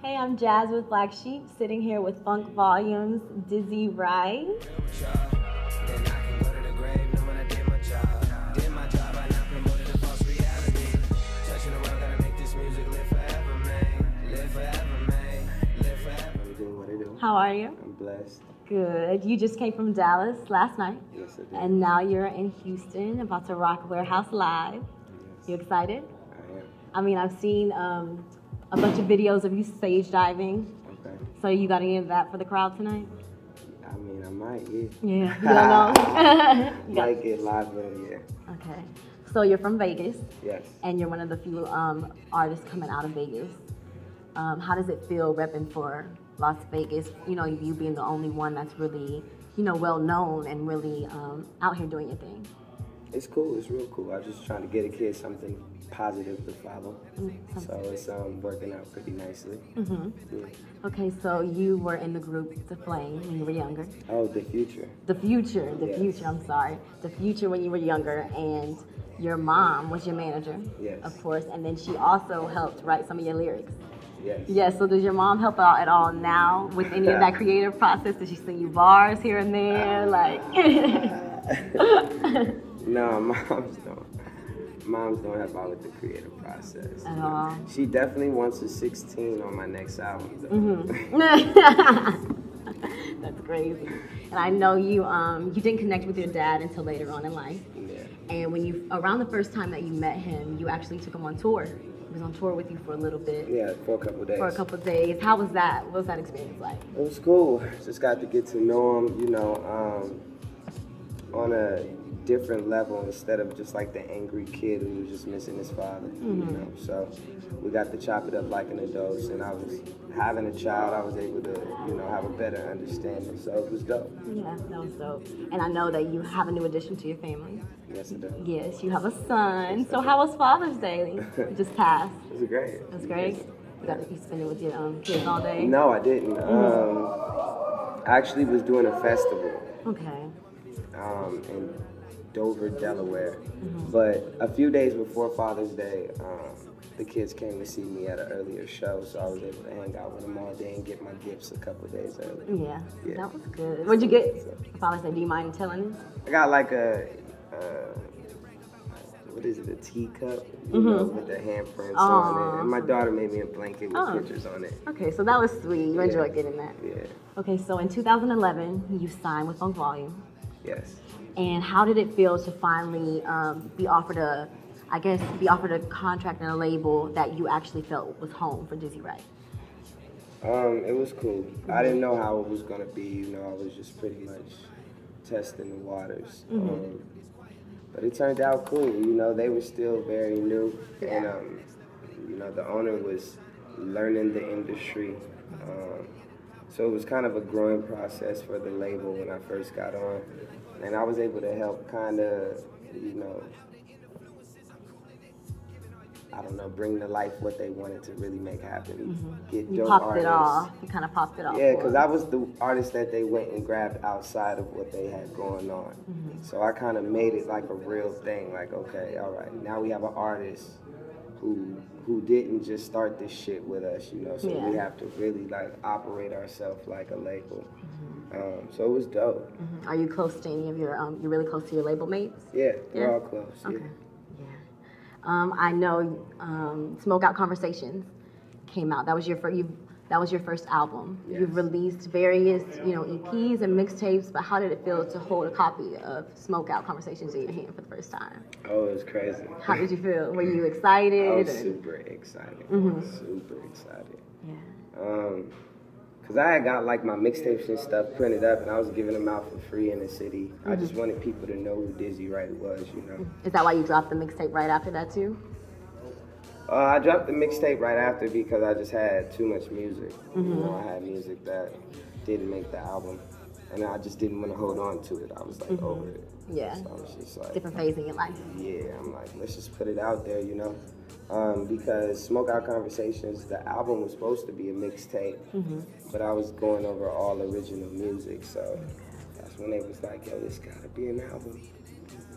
Hey, I'm Jazz with Black Sheep, sitting here with Funk Volume's Dizzy Wright. How are you? I'm blessed. Good. You just came from Dallas last night. Yes, I did. And now you're in Houston, about to rock Warehouse Live. Yes. You excited? I am. I mean, I've seen a bunch of videos of you stage diving. Okay. So you got any of that for the crowd tonight? I mean, I might, yeah. Yeah, you don't know? Might get live though, yeah. Okay. So you're from Vegas. Yes. And you're one of the few artists coming out of Vegas. How does it feel repping for Las Vegas? You know, you being the only one that's really, well known and really out here doing your thing. It's cool. It's real cool. I'm just trying to get a kid something positive to follow. So it's working out pretty nicely. Yeah. Okay, so you were in the group The Flame when you were younger. Oh, The Future. The Future, Yes. Future, I'm sorry. The Future when you were younger, and your mom was your manager, Yes. of course, and then she also helped write some of your lyrics. Yes. Yes, so does your mom help out at all now with any of that creative process? Does she sing you bars here and there? No, moms don't help out with the creative process. At all. She definitely wants a 16 on my next album. That's crazy. And I know you didn't connect with your dad until later on in life. Yeah. And when around the first time that you met him, you actually took him on tour. He was on tour with you for a little bit. Yeah, for a couple days. For a couple of days. How was that? What was that experience like? It was cool. Just got to get to know him, on a different level instead of just like the angry kid who was just missing his father. So we got to chop it up like an adult, and I was having a child. I was able to, have a better understanding. So it was dope. Yeah, that was dope. And I know that you have a new addition to your family. Yes, I do. Yes, you have a son. So how was Father's Day? Just passed. It was great. It was great. You spend it with your kids all day? No, I didn't. I actually was doing a festival. Okay. In Dover, Delaware. But a few days before Father's Day, the kids came to see me at an earlier show, so I was able to hang out with them all day and get my gifts a couple of days early. Yeah, that was good. What'd you get for Father's Day? Do you mind telling us? I got like a teacup, with the handprints on it. And my daughter made me a blanket with pictures on it. Okay, so that was sweet. You enjoyed getting that. Yeah. Okay, so in 2011, you signed with Funk Volume. Yes. And how did it feel to finally be offered a contract and a label that you actually felt was home for Dizzy Wright? It was cool. I didn't know how it was gonna be. I was just pretty much testing the waters. But it turned out cool. They were still very new, and the owner was learning the industry. So it was kind of a growing process for the label when I first got on. And I was able to help kind of, bring to life what they wanted to really make happen. Get You dope popped artists. it off. You kind of popped it off. Yeah, because I was the artist that they went and grabbed outside of what they had going on. So I kind of made it like a real thing. Like, okay, all right, now we have an artist who didn't just start this shit with us, so we have to really like operate ourselves like a label. So it was dope. Are you close to any of your, you're really close to your label mates? Yeah, we're all close. Okay. Yeah. I know Smokeout Conversations came out. That was your first album. Yes. You've released various, EPs and mixtapes, but how did it feel to hold a copy of Smokeout Conversations in your hand for the first time? Oh, it was crazy. How did you feel? Were you excited? I was super excited. Super excited. Yeah. Because I had got like my mixtapes and stuff printed up, and I was giving them out for free in the city. I just wanted people to know who Dizzy Wright was, Is that why you dropped the mixtape right after that too? I dropped the mixtape right after because I just had too much music. I had music that didn't make the album, and I just didn't want to hold on to it. I was like over it. Yeah. So I was just like, Different phase in your life. yeah, I'm like, let's just put it out there, because Smokeout Conversations, the album was supposed to be a mixtape, but I was going over all original music, so that's when they was like, yo, this gotta be an album.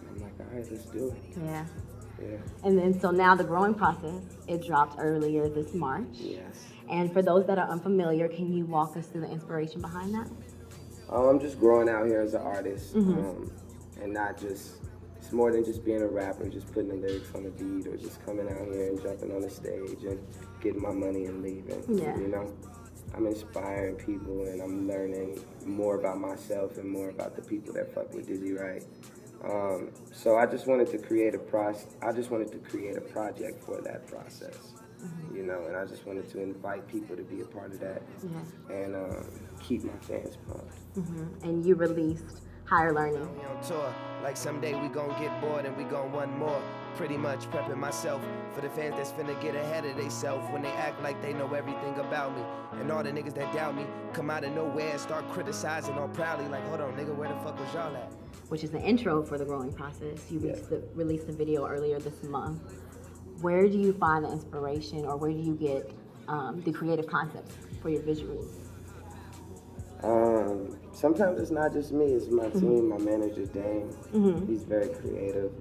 I'm like, all right, let's do it. Yeah. Yeah. And then, so now the growing process, it dropped earlier this March. Yes. And for those that are unfamiliar, can you walk us through the inspiration behind that? I'm just growing out here as an artist, Mm-hmm. and not just, it's more than just being a rapper, just putting the lyrics on the beat, or just coming out here and jumping on the stage and getting my money and leaving. Yeah. You know, I'm inspiring people, and I'm learning more about myself and more about the people that fuck with Dizzy Wright. So I just wanted to create a project for that process. Mm-hmm. You know, and I just wanted to invite people to be a part of that, Yeah. and keep my fans pumped. Mm-hmm. And you released Higher Learning. We on tour, like someday we gon' get bored and we gon' want more. Pretty much prepping myself for the fans that's finna get ahead of theyself when they act like they know everything about me. And all the niggas that doubt me come out of nowhere and start criticizing all proudly like, hold on nigga, where the fuck was y'all at? Which is the intro for the growing process. You released the video earlier this month. Where do you find the inspiration, or where do you get the creative concepts for your visuals? Sometimes it's not just me, it's my team, my manager, Dane. Mm-hmm. He's very creative.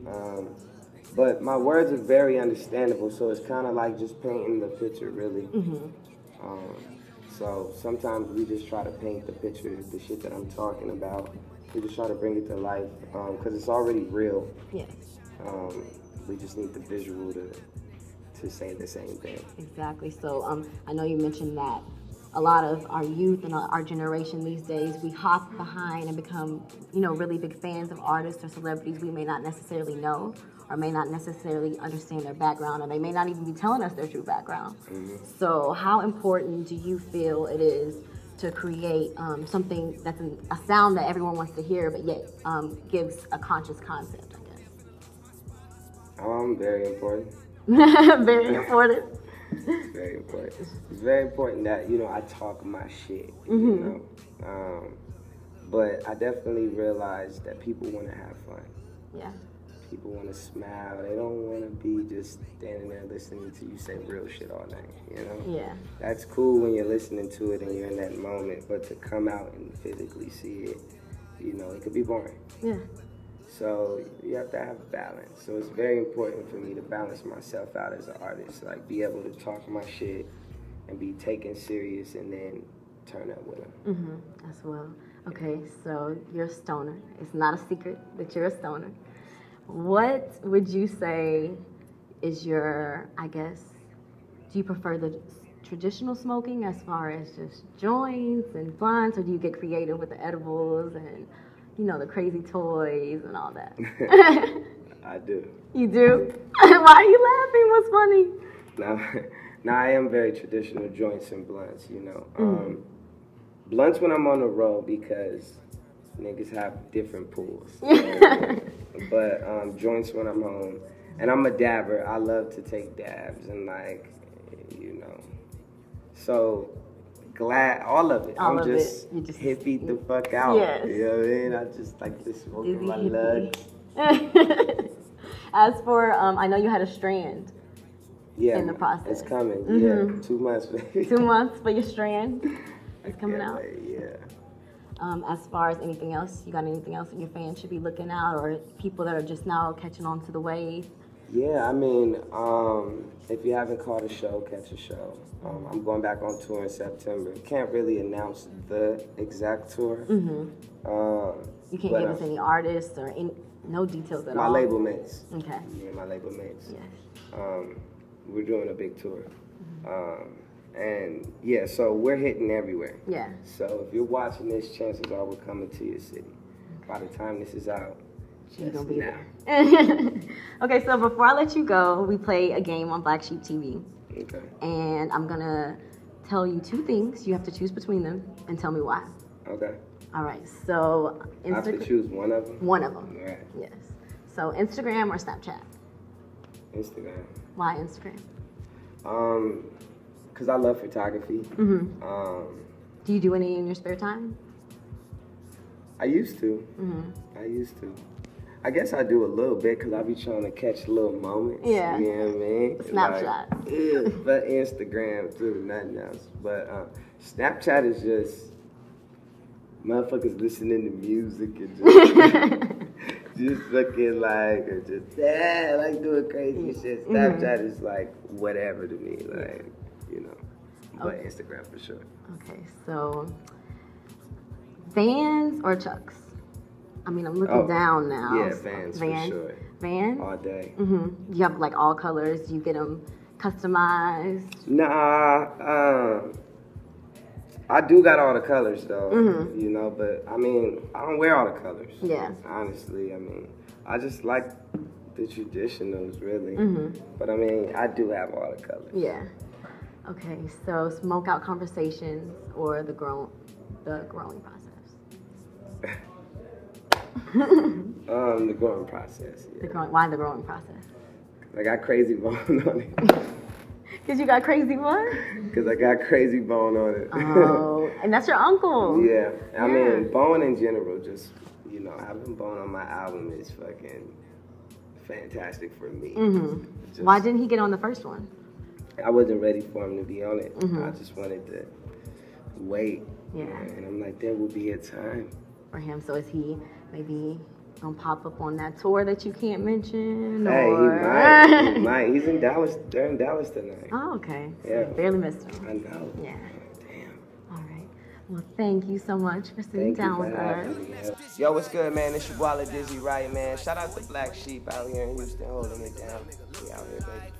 But my words are very understandable, so it's kind of like just painting the picture, really. Mm-hmm. So sometimes we just try to paint the picture, the shit that I'm talking about. We just try to bring it to life, because it's already real. Yes. We just need the visual to say the same thing. Exactly. So I know you mentioned that a lot of our youth and our generation these days, we hop behind and become, really big fans of artists or celebrities we may not necessarily know, or may not necessarily understand their background, or they may not even be telling us their true background. Mm-hmm. So how important do you feel it is to create something that's a sound that everyone wants to hear, but yet gives a conscious concept, I guess? Very important. Very important. Very important. It's very important that, I talk my shit, but I definitely realize that people want to have fun. Yeah. People want to smile. They don't want to be just standing there listening to you say real shit all night, Yeah. That's cool when you're listening to it and you're in that moment, but to come out and physically see it, it could be boring. Yeah. So you have to have balance. So it's very important for me to balance myself out as an artist, like be able to talk my shit and be taken serious and then turn up with them. Mm-hmm. As well. Okay, so you're a stoner. It's not a secret that you're a stoner. What would you say is your, do you prefer the traditional smoking as far as just joints and blunts, or do you get creative with the edibles and the crazy toys and all that? I do. You do? Why are you laughing? What's funny? Now I am very traditional, joints and blunts, Blunts when I'm on the road because niggas have different pools. But joints when I'm home. And I'm a dabber. I love to take dabs and So glad, all of it. I'm just hippie the fuck out. Yes. You know what I mean? I just like to smoke in my lugs. As for, I know you had a strand in the process. It's coming. Mm-hmm. Yeah, 2 months, baby. 2 months for your strand. It's coming out. Yeah. As far as anything else, you got anything else that your fans should be looking out, or people that are just now catching on to the wave? Yeah, I mean, if you haven't caught a show, catch a show. I'm going back on tour in September. Can't really announce the exact tour. Mm-hmm. You can't give us any artists or no details at all? My label mates. Okay. Yeah, my label mates. Yes. We're doing a big tour. And yeah, so we're hitting everywhere. Yeah. So if you're watching this, chances are we're coming to your city. By the time this is out, You're gonna be now. there. Okay, so before I let you go, we play a game on Black Sheep TV. Okay. And I'm gonna tell you 2 things. You have to choose between them and tell me why. Okay. All right, so I have to choose one of them? One of them. All right. Yes. So Instagram or Snapchat? Instagram. Why Instagram? Because I love photography. Mm-hmm. Do you do any in your spare time? I used to. Mm-hmm. I used to. I guess I do a little bit because I be trying to catch little moments. Yeah. You know what I mean? Snapchat. Like, but Instagram too, nothing else. But Snapchat is just motherfuckers listening to music and just looking like, or just, yeah, like doing crazy shit. Snapchat is like whatever to me, like, you know. But Instagram for sure. Okay, so Vans or Chucks? I mean, I'm looking down now. Yeah, Vans for sure. Vans? All day. You have like all colors. You get them customized. Nah, I do got all the colors though, you know, but I mean, I don't wear all the colors. Yeah. Honestly, I mean, I just like the traditionals really. But I mean, I do have all the colors. Yeah. Okay, so Smokeout Conversations or the growing process? The growing process. Yeah. Why the growing process? I got crazy bone on it. Because you got crazy what? Because I got crazy bone on it. Oh, and that's your uncle. Yeah. I mean, bone in general, just, you know, having bone on my album is fucking fantastic for me. Why didn't he get on the first one? I wasn't ready for him to be on it. I just wanted to wait. Yeah. And I'm like, there will be a time. For him, so is he maybe gonna pop up on that tour that you can't mention? Hey, or... he might. He's in Dallas. They're in Dallas tonight. Oh, okay. So yeah. Barely missed him. I know. Yeah. Damn. All right. Well, thank you so much for sitting down with us. Yo, what's good, man? It's your boy Dizzy Wright, man. Shout out to Black Sheep out here in Houston holding it down. We out here, baby.